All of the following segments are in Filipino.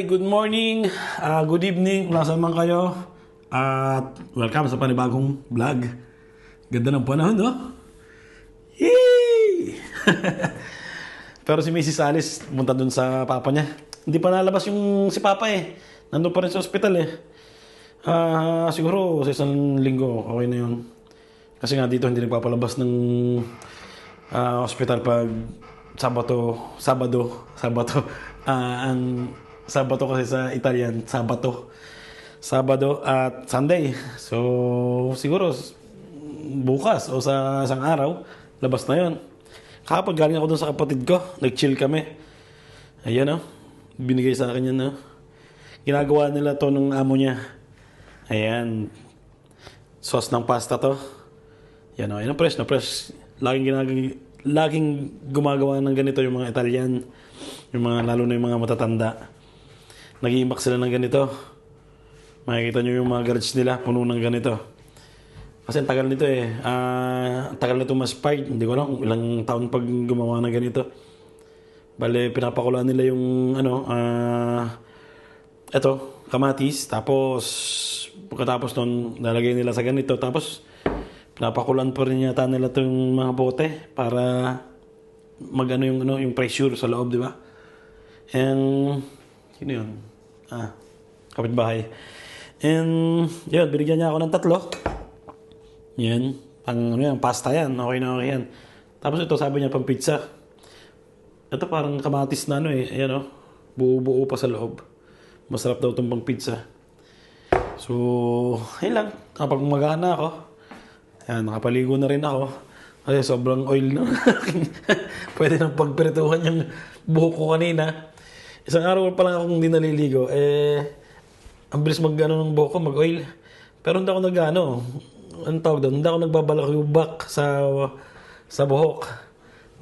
good morning, good evening, kung saan man kayo. At welcome sa panibagong vlog. Ganda ng panahon, no? Yay! Pero si Mrs. Alice, punta dun sa papa niya. Hindi pa nalabas yung si papa eh. Nandun pa rin sa ospital eh. Siguro sa isang linggo, okay na yun. Kasi nga dito hindi nagpapalabas ng ospital pag Sabado. Ang Sabado kasi sa Italian, Sabado at Sunday. So, siguro bukas o sa isang araw, labas na yon. Kahapon galing ako dun sa kapatid ko. Nag-chill kami. Ayan o. Binigay sa akin yan o. Ginagawa nila to ng amo niya. Ayan. Sauce ng pasta to. Yan o. Yan ang fresh na fresh. Laging gumagawa ng ganito yung mga Italian. Yung mga, lalo na yung mga matatanda. Nag-iimbak sila ng ganito. Makikita nyo yung mga garage nila, puno ng ganito. Kasi ang tagal nito eh. Ang tagal nito mas-fight. Hindi ko alam ilang taon pag gumawa ng ganito. Bale, pinapakulaan nila yung kamatis. Tapos, pagkatapos nun, nalagay nila sa ganito. Tapos, pinapakulaan pa rin yata nila itong mga bote para yung pressure sa loob, di ba? And, sino yun? Kapitbahay. And, yun, binigyan niya ako ng 3. Yan. Pasta yan. Okay na okay yan. Tapos ito, sabi niya, pang pizza. Ito parang kamatis na ayan buo-buo pa sa loob. Masarap daw itong pang pizza. So, ayun lang. Kapag magana ako, ayan, nakapaligo na rin ako. Kasi sobrang oil na. Pwede nang pagpirituhan yung buhok ko kanina. Isang araw pa lang akong hindi naliligo. Ang bilis ng buhok ko, mag-oil. Pero hindi ako anong tawag doon? Hindi ako nagbabalakubak sa buhok.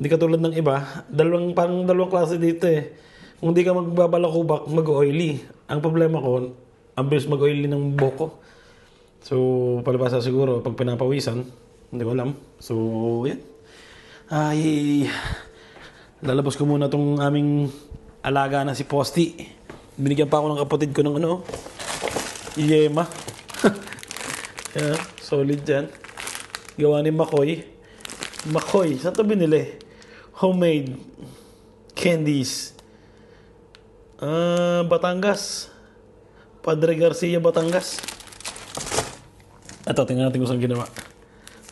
Hindi katulad ng iba. Dalawang klase dito eh. Kung hindi ka magbabalakubak, mag-oily. Ang problema ko, ang bilis mag-oily ng buhok ko. So, palibasa siguro, pag pinapawisan, hindi ko alam. So, yan. Lalabas ko muna itong aming alaga na si Posty. Binigyan pa ako ng kapatid ko ng Yema. Yeah, solid dyan. Gawa ni Makoy. Saan ito binili? Homemade candies. Batangas. Padre Garcia, Batangas. Ito, tingnan natin kung saan ginawa.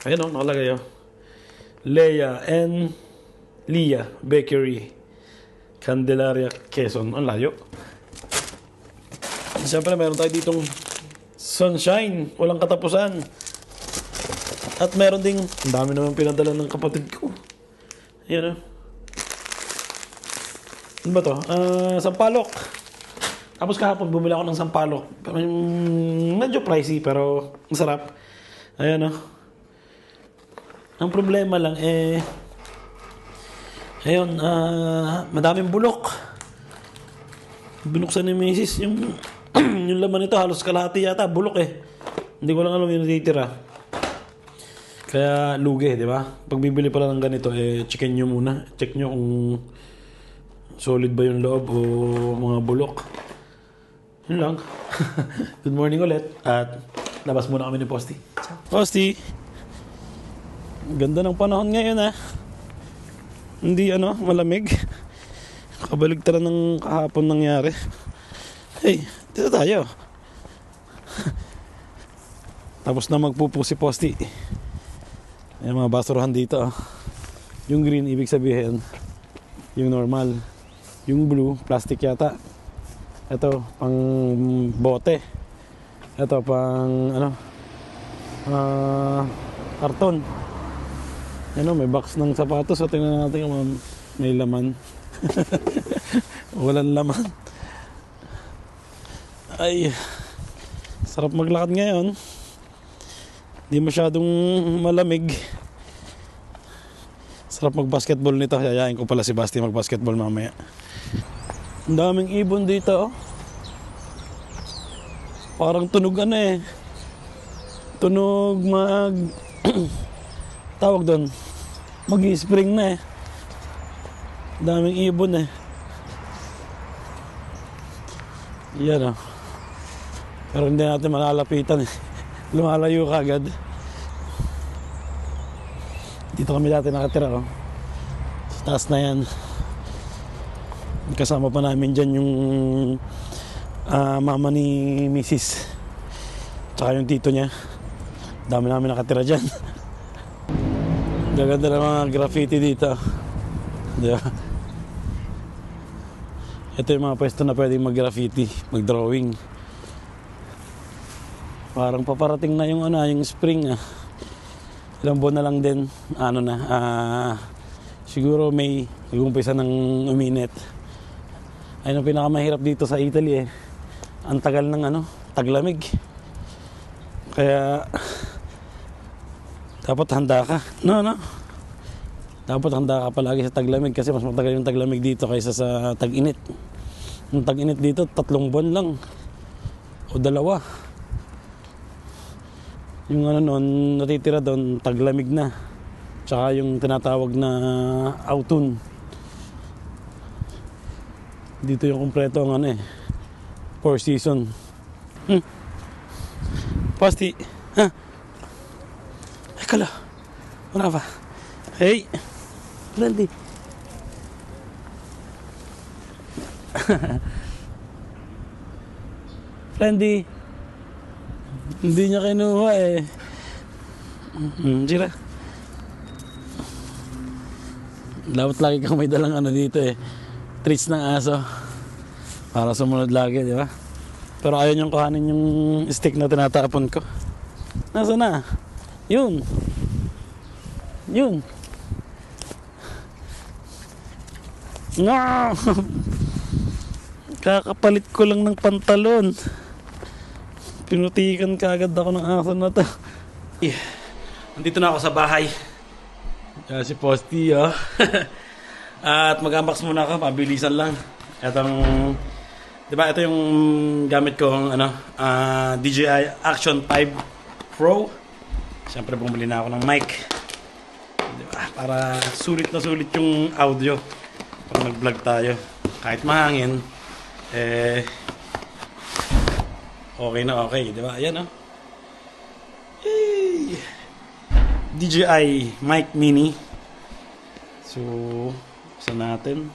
Ayan nakalagay Leia and Lia Bakery, Candelaria, Quezon. Ang layo. Siyempre, meron tayo ditong sunshine. Walang katapusan. At meron ding, ang dami naman pinadala ng kapatid ko. Ayan Ano ba to? Sampalok. Tapos kahapon bumili ako ng sampalok. Medyo pricey pero masarap. Ayan Ang problema lang madaming bulok. Binuksan ni Mrs. Yung laman nito halos kalahati yata bulok eh. Hindi ko lang alam yung natitira. Kaya lugi, di ba? Pag bibili pala ng ganito, checkin nyo muna. Check nyo kung solid ba yung loob o mga bulok. Yun lang. Good morning ulit. At labas muna kami ni Posty. Posty! Ganda ng panahon ngayon Hindi malamig. Kabaligtaran ng kahapon nangyari. Hey, dito tayo. Tapos na magpupo si Posty. May mga basurahan dito. Yung green, ibig sabihin, yung normal. Yung blue, plastic yata. Ito, pang bote. Ito, pang karton. May box ng sapatos. So, tingnan natin kung may laman. Walang laman. Ay, sarap maglakad ngayon. Di masyadong malamig. Sarap mag-basketball nito. Yayain ko pala si Basti mag-basketball mamaya. Ang daming ibon dito Parang tunog tunog tawag doon, mag-i-spring na daming ibon Yan, oh. Pero hindi natin malalapitan eh. Lumalayo ka agad. Dito kami dati nakatira, oh. Sa taas na yan. Kasama pa namin dyan yung mama ni Mrs. Tsaka yung tito niya. Dami namin nakatira dyan. Gaganda ng mga graffiti dito. Diba? Ito yung mga pwesto na pwedeng mag-graffiti, mag-drawing. Parang paparating na yung yung spring. Ilang buwan na lang din. Siguro may nag-umpisa ng uminit. Ayun ang pinakamahirap dito sa Italy eh. Ang tagal ng taglamig. Kaya dapat handa ka. No. Dapat handa ka palagi sa taglamig kasi mas matagal yung taglamig dito kaysa sa tag-init. Yung tag-init dito 3 buwan lang o 2. Yung noon natitira doon taglamig na. Tsaka yung tinatawag na autumn. Dito yung kumpleto ang 4 season. Pasti. Kala. Wala pa. Hey. Randy. Randy. Hindi niya kinuha eh. Sira. Dapat lagi kang may dalang dito eh. Treats ng aso. Para sumunod lagi, di ba? Pero ayaw niyang kuhanin yung stick na tinatapon ko. Nasaan na? Yun. No! Kakapalit ko lang ng pantalon. Pinutikan kaagad ako ng aso na to. Nandito na ako sa bahay. Si Posty, oh. At mag-unbox muna ako, mabilisan lang. Diba, ito yung gamit ko, DJI Action 5 Pro. Siyempre, bumili na ako ng mic. Diba, para sulit na sulit yung audio pag nag-vlog tayo. Kahit mahangin, okay na okay. Diba, ayan, oh. Hey! DJI Mic Mini. So, buksan natin.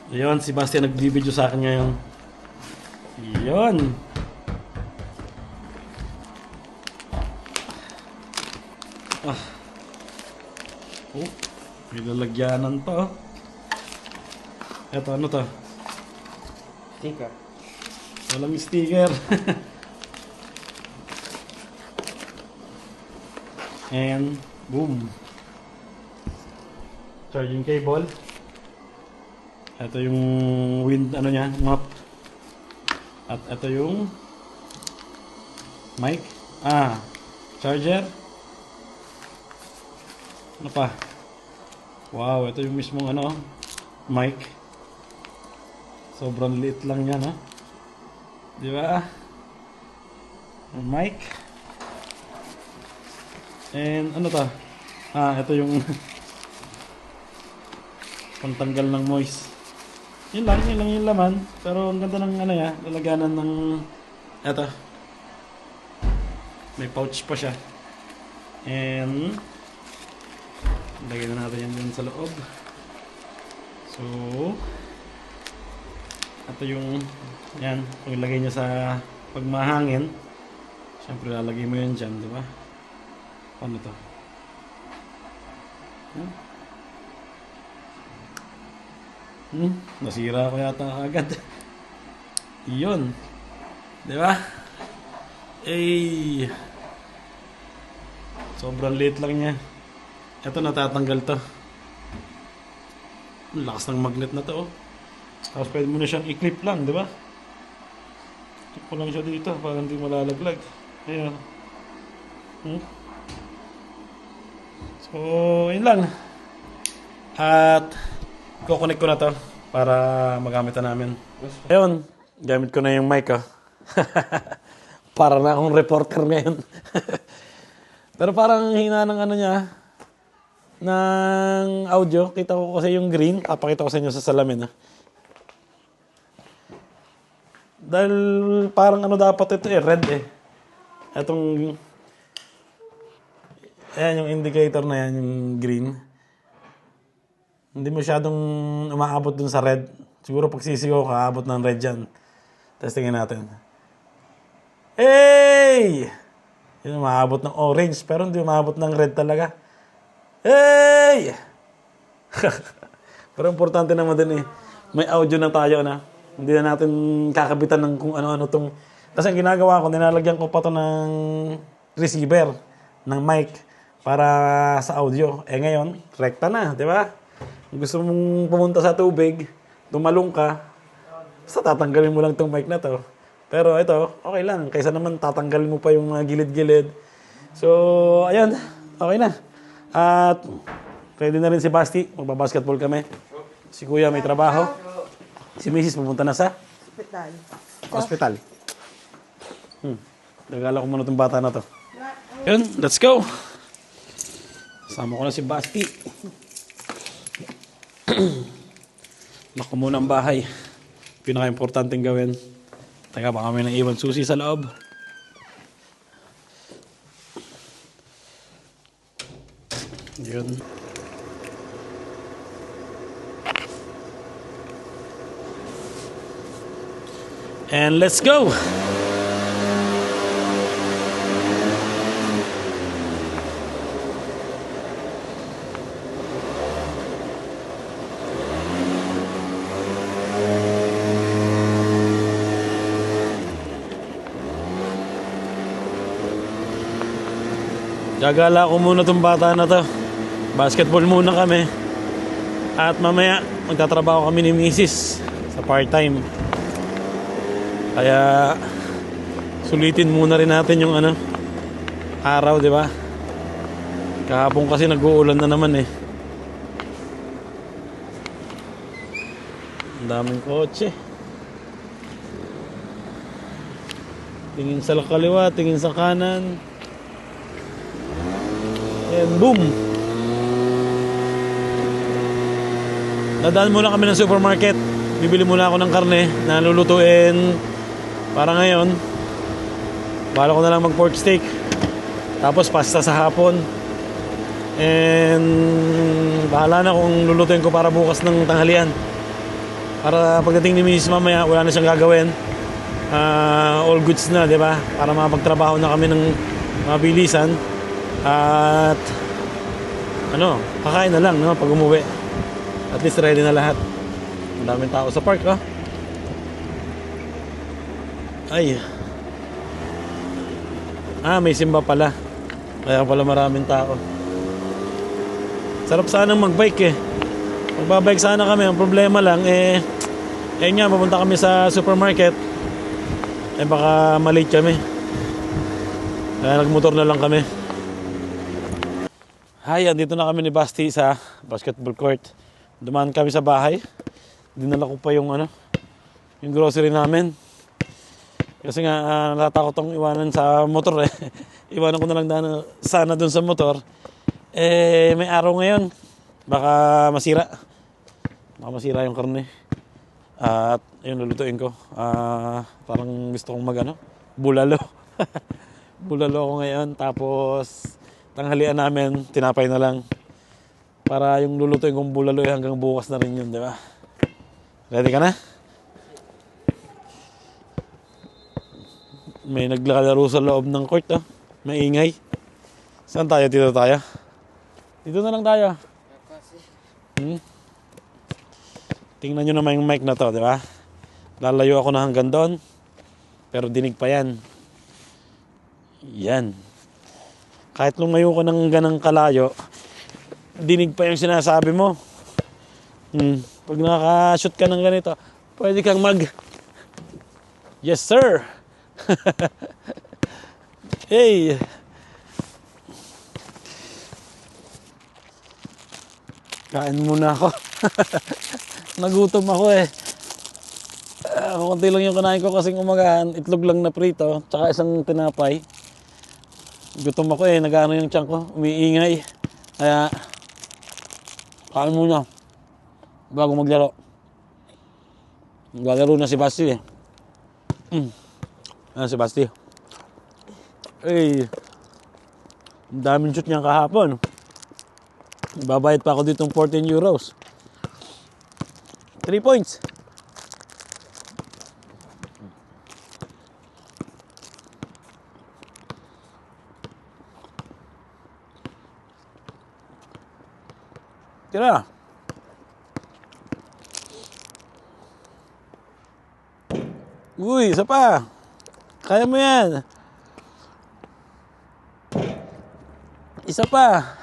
Ayun, si Bastian nag-video sa akin ngayon. Ayun. May lalagyanan pa. Eto, ano to? Sticker. Walang sticker. And boom. Charging cable. Ito yung wind niya, map. At ito yung mic. Charger. Ano pa? Wow, ito yung mismong mic. Sobrang liit lang yan, ha? Di ba? Mic. And ano to? Ito yung pantanggal ng noise. Yun lang yung laman. Pero ang ganda ng lalaganan ng ito. May pouch pa siya. And lagyan na natin yan dun sa loob. So ito yung yan, kung ilagay nyo sa pagmahangin, syempre lalagay mo yan dyan, di ba? Ano to? Nasira ko yata agad. Yun, di ba? Sobrang liit lang niya. Ito natatanggal to. Ang lakas ng magnet na to, oh. Tapos pwede mo na siyang i-clip lang, di ba? Clip mo lang siya dito para hindi malalaglag. Ayan. So, yun lang. At kukonek ko na to para magamit na namin. Ayun, gamit ko na yung mic, oh. Para na akong reporter ngayon. Pero parang hina ng ano niya, ng audio. Kita ko kasi yung green. Papakita ko sa inyo sa salamin. Dahil parang ano dapat ito red Itong, ayan yung indicator na yan, yung green. Hindi masyadong umaabot dun sa red. Siguro pag sisigaw ka, aabot ng red yan. Testingin natin. Hey! Yun, umaabot ng orange, pero hindi umaabot ng red talaga. Hey! Pero importante naman din may audio na tayo na. Hindi na natin kakabitan ng kung ano-ano tong... Kasi ang ginagawa ko, nilalagyan ko pa to ng receiver, ng mic, para sa audio. Ngayon, rekta na, di ba? Kung gusto mong pumunta sa tubig, tumalong ka, basta tatanggalin mo lang tong mic na to. Pero ito, okay lang. Kaysa naman tatanggalin mo pa yung mga gilid-gilid. So, ayun. Okay na. At ready na rin si Basti. Magbabasketball kami. Si Kuya may trabaho. Si Mrs. pumunta na sa hospital. Nagala ko muna itong bata na to. Yun, let's go. Sama ko na si Basti. Lock ko muna ang bahay. Pinaka-importanting gawin. Teka, baka may naiwan susi sa loob. Yun. And let's go! Gagala ko muna itong bata na to. Basketball muna kami. At mamaya, magtatrabaho kami ni Mrs. sa part-time. Kaya, sulitin muna rin natin yung araw, di ba? Kahapon kasi nag-uulan na naman Ang daming kotse. Tingin sa kaliwa, tingin sa kanan. And boom! Dadaan muna kami ng supermarket. Bibili muna ako ng karne na lulutuin para ngayon. Bala ko na lang mag pork steak. Tapos pasta sa hapon. And bahala na kung lulutuin ko para bukas ng tanghalian. Para pagdating ni Mrs. mamaya, wala na siyang gagawin. All goods na, di ba? Para makapagtrabaho na kami ng mabilisan. At kakain na lang pag umuwi. At least ready na lahat. Ang daming tao sa park Ay. May simba pala. Kaya pala maraming tao. Sarap sanang magbike Magbabike sana kami. Ang problema lang nga, pupunta kami sa supermarket. Baka malate kami. Kaya nagmotor na lang kami. Andito na kami ni Basti sa basketball court. Dumaan kami sa bahay. Dinala ko pa yung grocery namin. Kasi nga natatakot akong iwanan sa motor Iwanan ko na lang sana dun sa motor. May araw ngayon. Baka masira. Baka masira yung karne. At yun, lulutuin ko. Parang gusto kong bulalo. Bulalo ako ngayon. Tapos tanghalian namin, tinapay na lang. Para yung lulutuin kong bulalo hanggang bukas na rin yun, di ba? Ready ka na? May naglalaro sa loob ng court, May ingay. Saan tayo? Dito tayo? Dito na lang tayo. Tingnan nyo naman yung mic na to, di ba? Lalayo ako na hanggang doon. Pero dinig pa yan. Yan. Kahit lumayo ko ng ganang kalayo, dinig pa yung sinasabi mo. Pag nakaka-shoot ka ng ganito, pwede kang yes sir! Hey! Kain muna ako. Nagutom ako konti lang yung kinain ko kasing umagahan. Itlog lang na prito, tsaka isang tinapay. Gutom ako eh, nag-ano yung tiyan ko, umiingay. Kaya, kain muna. Bago maglaro. Maglalaro na si Basti eh. Si Basti. Eh, ang daming shoot niyan kahapon. Babayad pa ako dito ng 14 euros. 3 points. Tira. Uy, isa pa. Kaya mo yan. Isa pa.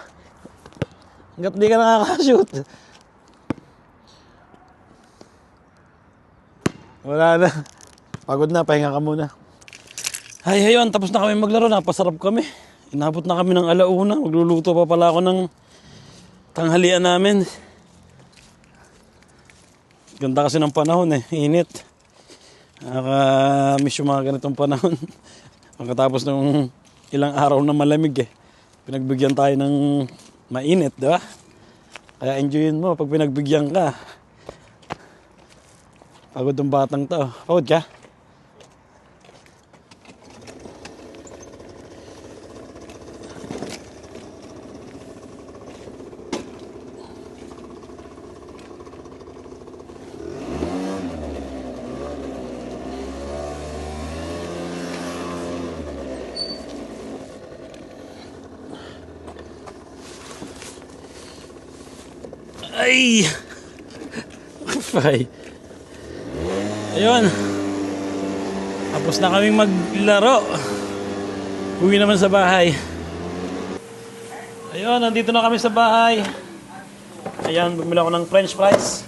Hanggat di ka nakakashoot. Wala na. Pagod na, pahinga ka muna. Ay, ayun, tapos na kami maglaro. Napasarap kami. Inabot na kami ng alauna. Magluluto pa pala ako ng tanghalian namin. Ganda kasi ng panahon eh. Init. Nakaka-miss yung mga ganitong panahon. Pagkatapos ng ilang araw na malamig eh. Pinagbigyan tayo ng mainit, di ba? Kaya enjoyin mo pag pinagbigyan ka. Pagod ng batang to. Pagod ka? Ay! Ay! Ayun. Tapos na kaming maglaro. Uwi naman sa bahay. Ayun, nandito na kami sa bahay. Ayan, bumili ako ng french fries.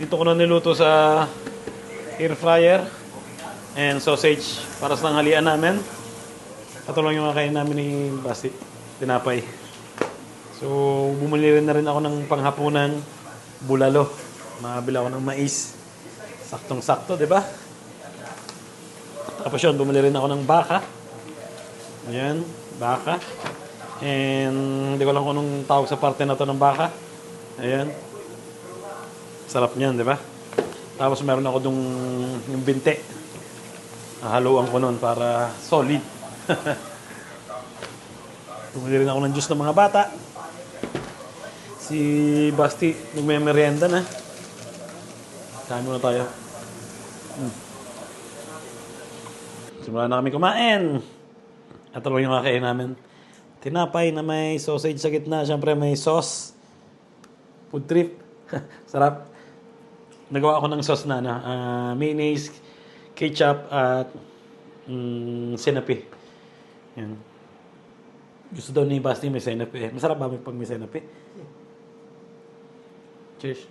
Dito ko na niluto sa air fryer. And sausage para sa tanghalian namin. Ito lang yung kakain namin ni Basti. Tinapay. So, bumili rin na rin ako ng panghapunan bulalo. Makabila ako ng mais. Saktong-sakto, di ba? Tapos yun, bumili rin ako ng baka. Ayan, baka. And hindi ko lang kung anong tawag sa parte na to ng baka. Ayan. Sarap niyan, di ba? Tapos meron ako yung binte. Haluan ko nun para solid. Bumili rin ako ng juice ng mga bata. Si Basti, nagme-merienda na. Kain muna tayo. Simula na kami kumain. At ito yung kakain namin. Tinapay na may sausage sa gitna. Siyempre may sauce. Food trip. Sarap. Nagawa ako ng sauce na mayonnaise, ketchup, at senape. Yan. Gusto daw ni Basti may senape. Masarap ba pag may senape? Cheers.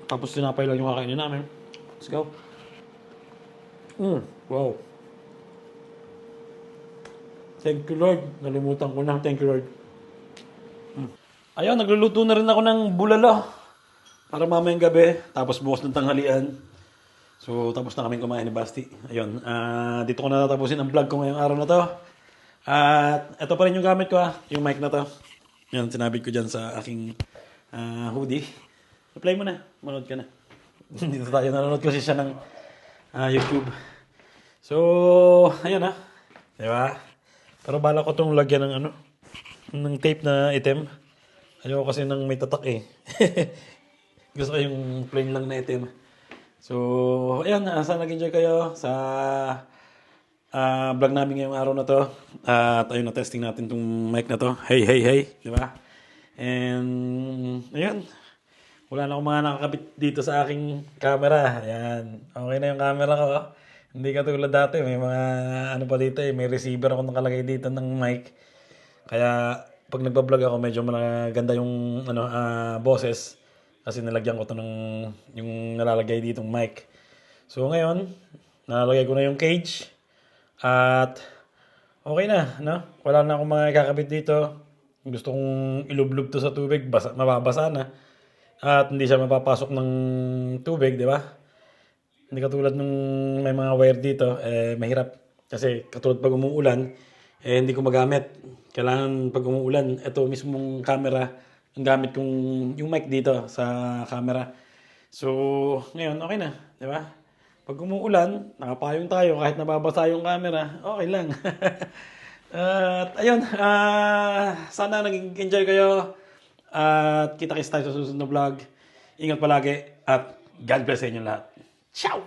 Tapos tinapay lang yung kakainin namin. Let's go. Wow. Thank you, Lord. Nalimutan ko na. Thank you, Lord. Ayun, nagluluto na rin ako ng bulalo. Para mamayang gabi. Tapos bukas ng tanghalian. So, tapos na kami kumain ni Basti. Ayun. Dito ko na tatapusin ang vlog ko ngayong araw na to. At ito pa rin yung gamit ko yung mic na to. Yan, sinabit ko dyan sa aking hoodie. Apply mo na. Manood ka na. Dito tayo nanonood kasi siya ng YouTube. So, ayun Diba? Pero bala ko itong lagyan ng ng tape na item. Ayoko kasi ng may tatak eh. Gusto ko yung plain lang na item. So, ayun. Sana nag-enjoy kayo sa vlog namin ngayong araw na to. At ayun, na-testing natin tong mic na to. Hey, hey, hey. Diba? And, ayun. Wala na akong mga nakakabit dito sa aking camera. Ayan. Okay na yung camera ko. Hindi katulad dati. May mga pa dito may receiver ako nakalagay dito ng mic. Kaya, pag nagpa-vlog ako, medyo maganda yung boses. Kasi nilagyan ko to ng yung nalalagay ditong mic. So, ngayon, nalalagay ko na yung cage. At okay na, Wala na akong mga kakabit dito. Gusto kong ilublob to sa tubig, mababasa na. At hindi siya mapapasok ng tubig, di ba? Hindi katulad nung may mga wire dito, mahirap. Kasi katulad pag umuulan, hindi ko magamit. Kailangan pag umuulan, ito mismong camera, ang gamit kong yung mic dito sa camera. So, ngayon, okay na, di ba? Pag umuulan, nakapayong tayo, kahit nababasa yung camera, okay lang. At ayun, sana nag-enjoy kayo. At kita-kits tayo sa susunod na vlog. Ingat palagi at God bless sa inyo lahat. Ciao!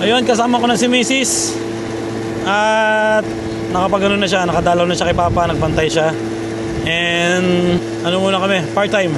Ayun, kasama ko na si Mrs. At nakapagano na siya, nakadalaw na siya kay Papa, nagpantay siya. And ano muna kami, part-time.